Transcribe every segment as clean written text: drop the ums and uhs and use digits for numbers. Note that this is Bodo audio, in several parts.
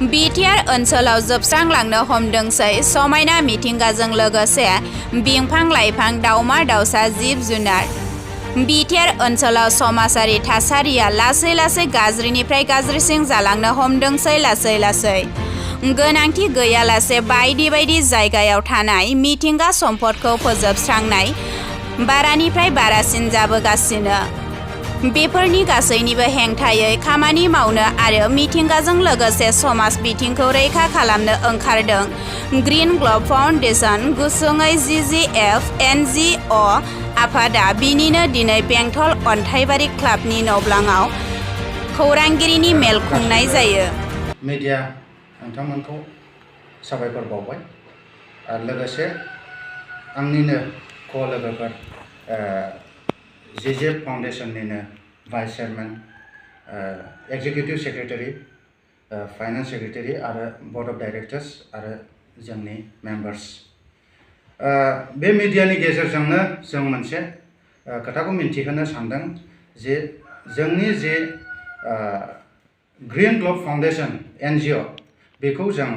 बिटिआर ओनसोलाव जोबस्रांलांनो हमदोंसै समायना मिथिंगाजों लोगोसे बिफां लाइफां दाउमा दाउसा जिब जुनार। बिटिआर ओनसोलाव समाजारि थासारिया लासै लासै गाज्रिनिफ्राय गाज्रिसिन जालांनो हमदोंसै लासै लासै। गोनांथि गैयालासे बायदि बायदि जायगायाव थानाय मिथिंगा सम्पदखौ फोजोबस्रांनाय बारानिफ्राय बारासिन जाबोगासिनो। बेफोरनि गासैनिबो हेंथायै खामानि मावनो आरो मिथिंगाजों लोगोसे समाज बिथिंखौ रैखा खालामनो ओंखारदों ग्रीन ग्ल'ब फाउन्डेशन, गुसुङै GGF NGO आफादा। बिनिनो दिनै बेंटल अन्थाइबारि क्लाबनि न'ब्लाङाव खौरांगिरिनि मेल खुंनाय जायो। मिडिया नोंथांमोनखौ साबायखर बावबाय आरो लोगोसे आंनिनो लोगोफोर GGF फाउन्डेशननिनो vice chairman, executive secretary, finance secretary आरो बर्ड अफ डाइरेक्टर्स आरो जोंनि मेम्बार्स। बे मिडियानि गेजेरजोंनो जों मोनसे खोथाखौ मिन्थिहोनो सानदों जे जोंनि जे ग्रीन ग्ल'ब फाउन्डेशन NGO बेखौ जों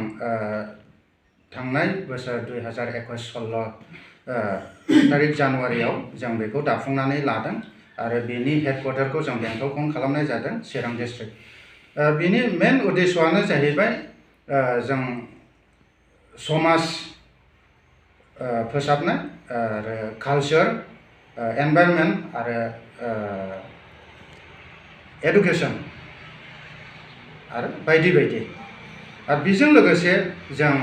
थांनाय बोसोर 2021-16 तारिख जानुवारियाव जों बेखौ दाफुंनानै लादों आरो बेनि हेडक्वार्टारखौ जों बेंटलखौनो खालामनाय जादों, चिरां डिस्ट्रिक्ट। बेनि मेन उद्देश्यआनो जाहैबाय जों समाज फोसाबनाय आरो कालचार, एनभाइरनमेन्ट आरो एडुकेसन आरो बायदि बायदि। आरो बेजों लोगोसे जों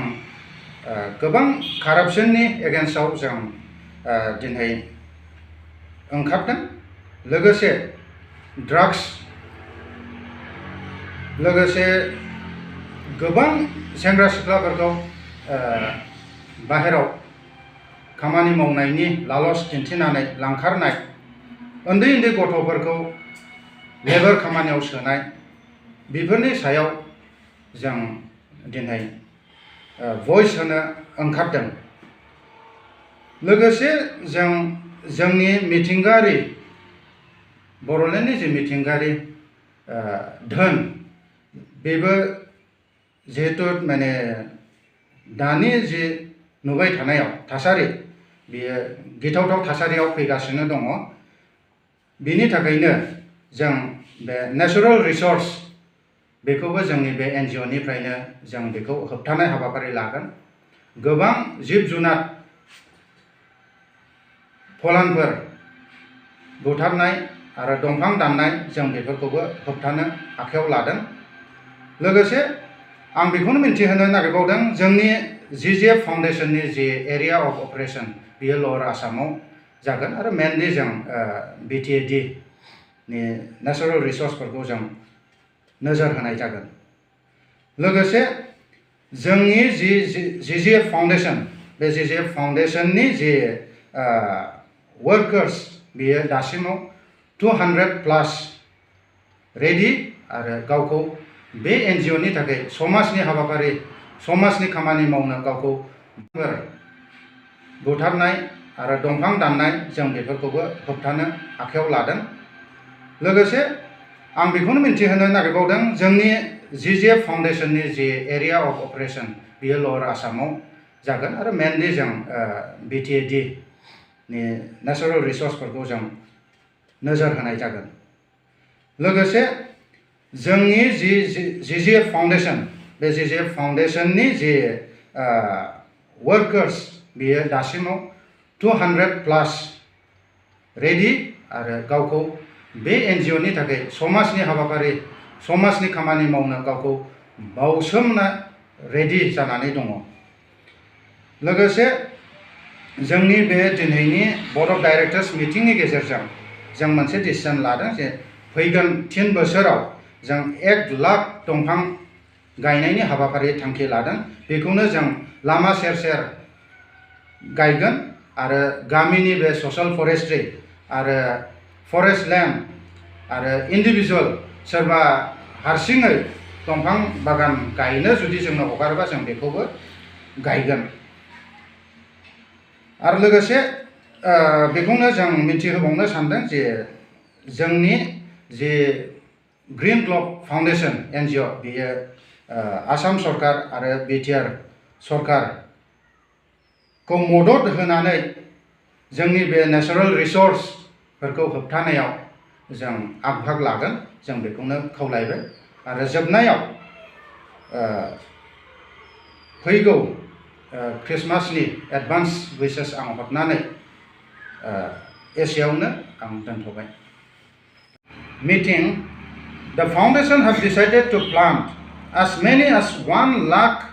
गोबां कारापसननि एगेन्स्टआव जों दिनै ओंखारदों। लोगोसे ड्राग्स, लोगोसे गोबां सेंग्रा सिख्लाफोरखौ बाहेराव खामानि मावनायनि लालस दिन्थिनानै लांखारनाय, उन्दै उन्दै गथ'फोरखौ लेबार खामानियाव सोनाय, बेफोरनि सायाव जों दिनै भइस होनो ओंखारदों। लोगोसे जों जोंनि मिथिंगायारि बड'लेण्डनि जे मिथिंगायारि धोन, बेबो जिहेतु माने दानि जि नुबाय थानायाव थासारि, बेयो गिथावथाव थासारियाव फैगासिनो दङ। बिनि थाखायनो जों बे नेचारेल रिसर्स बेखौबो जोंनि बे NGO निफ्रायनो जों बेखौ होबथानाय हाबाफारि लागोन। गोबां जिब जुनार फलानफोर बुथारनाय आरो दंफां दाननाय जों बेफोरखौबो होबथानो आखायाव लादों। लोगोसे आं बेखौनो मिन्थिहोनो नागिरबावदों, जोंनि GGF फाउन्डेशननि जे एरिया अफ अपारेशन बेयो लवार आसामाव जागोन आरो मेनलि जों BTAD नि नेचारेल रिसर्सफोरखौ जों नोजोर होनाय जागोन। लोगोसे जोंनि GGF फाउन्डेशन, बे GGF फाउन्डेशननि जे वर्कार्स, बेयो दासिमाव 200+ रेडि आरो गावखौ बे NGO नि थाखाय समाजनि हाबाफारि, समाजनि खामानि मावनो गावखौ बुथारनाय आरो दंफां दाननाय जों बेफोरखौबो होबथानो आखायाव लादों। लोगोसे आं बेखौनो मिन्थिहोनो नागिरबावदों, जोंनि GGF फाउन्डेशननि जे एरिया अफ अपारेशन बेयो लवार आसामाव जागोन आरो मेनलि जों BTAD नि नेचारेल रिसर्सफोरखौ जों नोजोर होनाय जागोन। लोगोसे जोंनि GGF फाउन्डेशन, बे GGF फाउन्डेशननि जे वर्कार्स, बेयो दासिमाव 200+ रेडि आरो गावखौ बे NGO नि थाखाय समाजनि हाबाफारि, समाजनि खामानि मावनो गावखौ बाउसोमनो रेडि जानानै दङ। लोगोसे जोंनि बे दिनैनि बर्ड अफ डाइरेक्टर्स मिटिंनि गेजेरजों जों मोनसे डिसिजन लादों जे फैगोन 3 बोसोराव जों 1 लाख दंफां गायनायनि हाबाफारि थांखि लादों। बेखौनो जों लामा सेर सेर गायगोन आरो गामिनि बे ससियेल फरेस्ट्रि आरो फरेस्ट लेन्ड आरो इन्डिभिजुवेल सोरबा हारसिङै दंफां बागान गायनो जुदि जोंनो हगारोबा जों बेखौबो गायगोन। आरो लोगोसे बेखौनो जों मिन्थिहोबावनो सानदों जे जोंनि जे ग्रीन ग्ल'ब फाउन्डेशन NGO बेयो आसाम सरकार आरो बिटिआर सरकार को मदद होनानै जोंनि बे नेचारेल रिसोर्सफोरखौ होबथानायाव जों आगभाग लागोन जों बेखौनो खावलायबाय आरो जोबनायाव फैगौ क्रिसमासनि एडभान्स विशेस आं हरनानै एसेयावनो आं दोनथ'बाय Meeting, the foundation have decided to plant as many as 1 lakh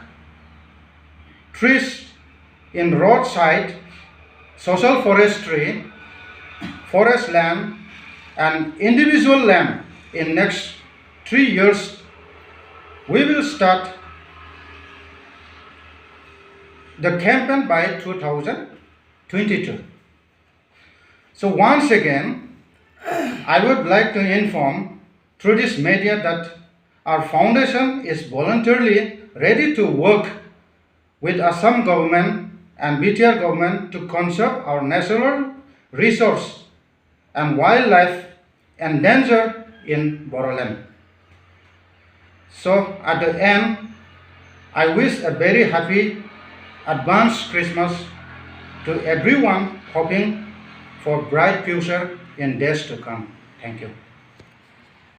trees in roadside, social forestry, forest land and individual land in next 3 years. We will start the campaign by 2022. So once again, I would like to inform through this media that our foundation is voluntarily ready to work with Assam government and BTR government to conserve our natural resource and wildlife endangered in Bodoland. So at the end, I wish a very happy advanced Christmas to everyone, hoping for bright future in days to come. Thank you.